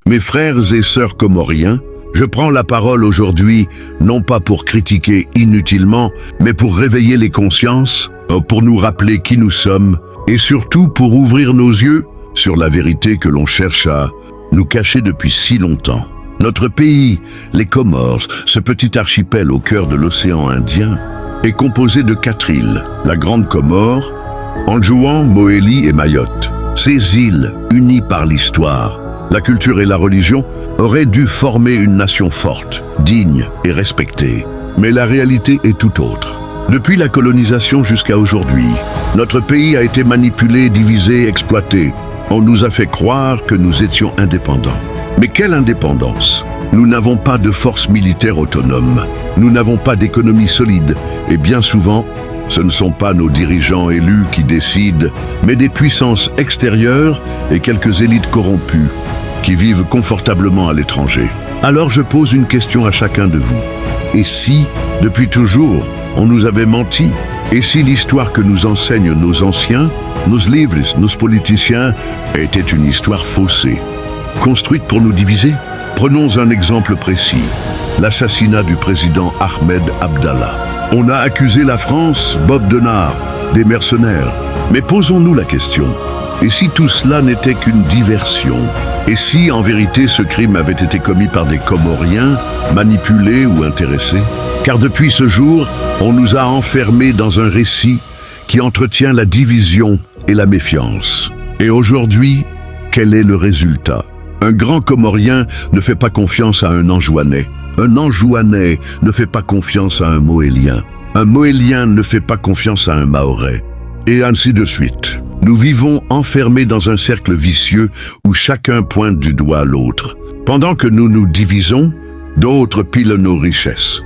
Mes frères et sœurs comoriens, je prends la parole aujourd'hui, non pas pour critiquer inutilement, mais pour réveiller les consciences, pour nous rappeler qui nous sommes, et surtout pour ouvrir nos yeux sur la vérité que l'on cherche à nous cacher depuis si longtemps. Notre pays, les Comores, ce petit archipel au cœur de l'océan Indien, est composé de 4 îles, la Grande Comore, Anjouan, Mohéli et Mayotte. Ces îles, unies par l'histoire, la culture et la religion, auraient dû former une nation forte, digne et respectée. Mais la réalité est tout autre. Depuis la colonisation jusqu'à aujourd'hui, notre pays a été manipulé, divisé, exploité. On nous a fait croire que nous étions indépendants. Mais quelle indépendance? Nous n'avons pas de force militaire autonome. Nous n'avons pas d'économie solide. Et bien souvent, ce ne sont pas nos dirigeants élus qui décident, mais des puissances extérieures et quelques élites corrompues qui vivent confortablement à l'étranger. Alors je pose une question à chacun de vous. Et si, depuis toujours, on nous avait menti? Et si l'histoire que nous enseignent nos anciens, nos livres, nos politiciens, était une histoire faussée, construite pour nous diviser? Prenons un exemple précis, l'assassinat du président Ahmed Abdallah. On a accusé la France, Bob Denard, des mercenaires. Mais posons-nous la question, et si tout cela n'était qu'une diversion? Et si, en vérité, ce crime avait été commis par des Comoriens, manipulés ou intéressés? Car depuis ce jour, on nous a enfermés dans un récit qui entretient la division et la méfiance. Et aujourd'hui, quel est le résultat? Un grand Comorien ne fait pas confiance à un Anjouanais. Un Anjouanais ne fait pas confiance à un Mohélien. Un Mohélien ne fait pas confiance à un Mahorais. Et ainsi de suite. Nous vivons enfermés dans un cercle vicieux où chacun pointe du doigt l'autre. Pendant que nous nous divisons, d'autres pilent nos richesses,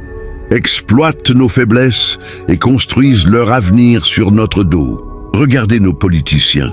exploitent nos faiblesses et construisent leur avenir sur notre dos. Regardez nos politiciens.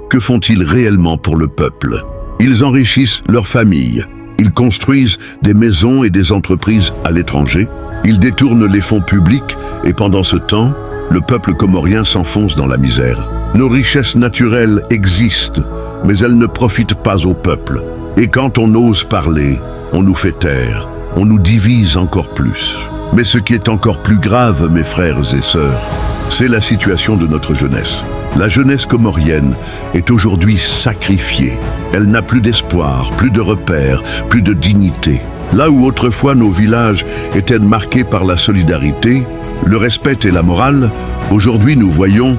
Que font-ils réellement pour le peuple? Ils enrichissent leurs familles. Ils construisent des maisons et des entreprises à l'étranger. Ils détournent les fonds publics et pendant ce temps, le peuple comorien s'enfonce dans la misère. Nos richesses naturelles existent, mais elles ne profitent pas au peuple. Et quand on ose parler, on nous fait taire, on nous divise encore plus. Mais ce qui est encore plus grave, mes frères et sœurs, c'est la situation de notre jeunesse. La jeunesse comorienne est aujourd'hui sacrifiée. Elle n'a plus d'espoir, plus de repères, plus de dignité. Là où autrefois nos villages étaient marqués par la solidarité, le respect et la morale, aujourd'hui nous voyons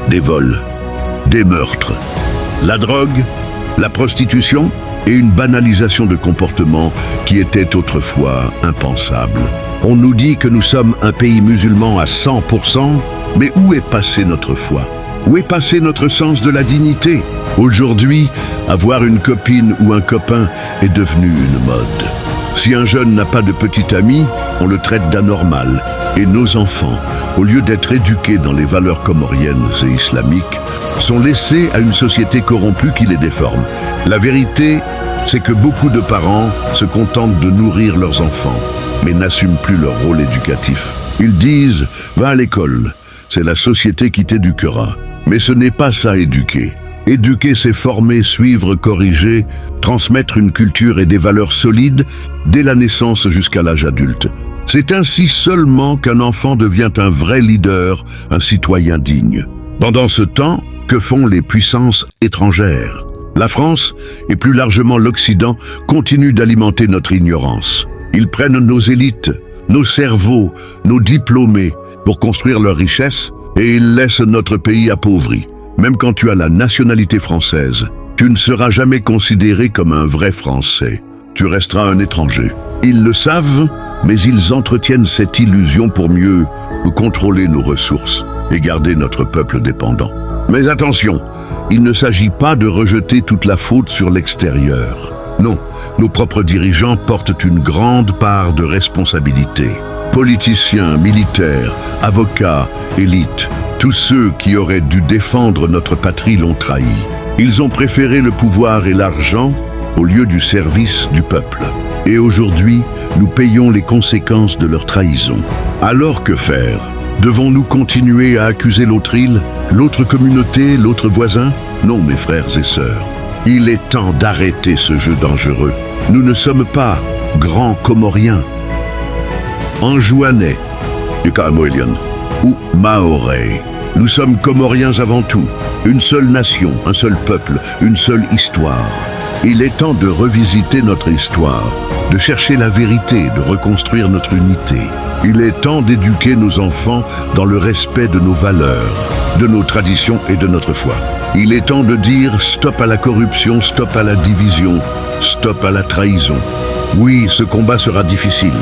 des vols, des meurtres, la drogue, la prostitution et une banalisation de comportements qui étaient autrefois impensables. On nous dit que nous sommes un pays musulman à 100%, mais où est passée notre foi? Où est passé notre sens de la dignité? Aujourd'hui, avoir une copine ou un copain est devenu une mode. Si un jeune n'a pas de petit ami, on le traite d'anormal. Et nos enfants, au lieu d'être éduqués dans les valeurs comoriennes et islamiques, sont laissés à une société corrompue qui les déforme. La vérité, c'est que beaucoup de parents se contentent de nourrir leurs enfants, mais n'assument plus leur rôle éducatif. Ils disent « va à l'école, c'est la société qui t'éduquera ». Mais ce n'est pas ça éduquer. Éduquer, c'est former, suivre, corriger, transmettre une culture et des valeurs solides dès la naissance jusqu'à l'âge adulte. C'est ainsi seulement qu'un enfant devient un vrai leader, un citoyen digne. Pendant ce temps, que font les puissances étrangères? La France, et plus largement l'Occident, continuent d'alimenter notre ignorance. Ils prennent nos élites, nos cerveaux, nos diplômés pour construire leurs richesses et ils laissent notre pays appauvri. Même quand tu as la nationalité française, tu ne seras jamais considéré comme un vrai Français. Tu resteras un étranger. Ils le savent, mais ils entretiennent cette illusion pour mieux contrôler nos ressources et garder notre peuple dépendant. Mais attention, il ne s'agit pas de rejeter toute la faute sur l'extérieur. Non, nos propres dirigeants portent une grande part de responsabilité. Politiciens, militaires, avocats, élites, tous ceux qui auraient dû défendre notre patrie l'ont trahi. Ils ont préféré le pouvoir et l'argent au lieu du service du peuple. Et aujourd'hui, nous payons les conséquences de leur trahison. Alors que faire? Devons-nous continuer à accuser l'autre île, l'autre communauté, l'autre voisin? Non, mes frères et sœurs. Il est temps d'arrêter ce jeu dangereux. Nous ne sommes pas grands Comoriens, Anjouanais, Yukamoelian ou Mahorais. Nous sommes Comoriens avant tout, une seule nation, un seul peuple, une seule histoire. Il est temps de revisiter notre histoire, de chercher la vérité, de reconstruire notre unité. Il est temps d'éduquer nos enfants dans le respect de nos valeurs, de nos traditions et de notre foi. Il est temps de dire stop à la corruption, stop à la division, stop à la trahison. Oui, ce combat sera difficile.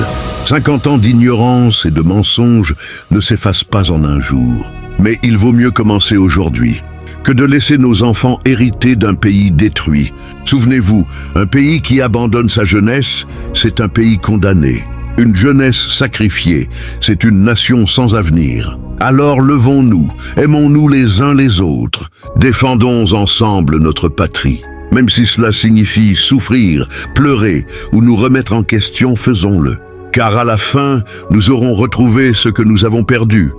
50 ans d'ignorance et de mensonges ne s'effacent pas en un jour. Mais il vaut mieux commencer aujourd'hui que de laisser nos enfants hériter d'un pays détruit. Souvenez-vous, un pays qui abandonne sa jeunesse, c'est un pays condamné. Une jeunesse sacrifiée, c'est une nation sans avenir. Alors levons-nous, aimons-nous les uns les autres, défendons ensemble notre patrie. Même si cela signifie souffrir, pleurer ou nous remettre en question, faisons-le. Car à la fin, nous aurons retrouvé ce que nous avons perdu,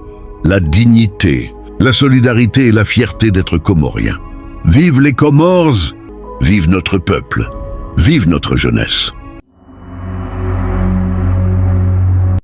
la dignité, la solidarité et la fierté d'être Comoriens. Vive les Comores, vive notre peuple, vive notre jeunesse.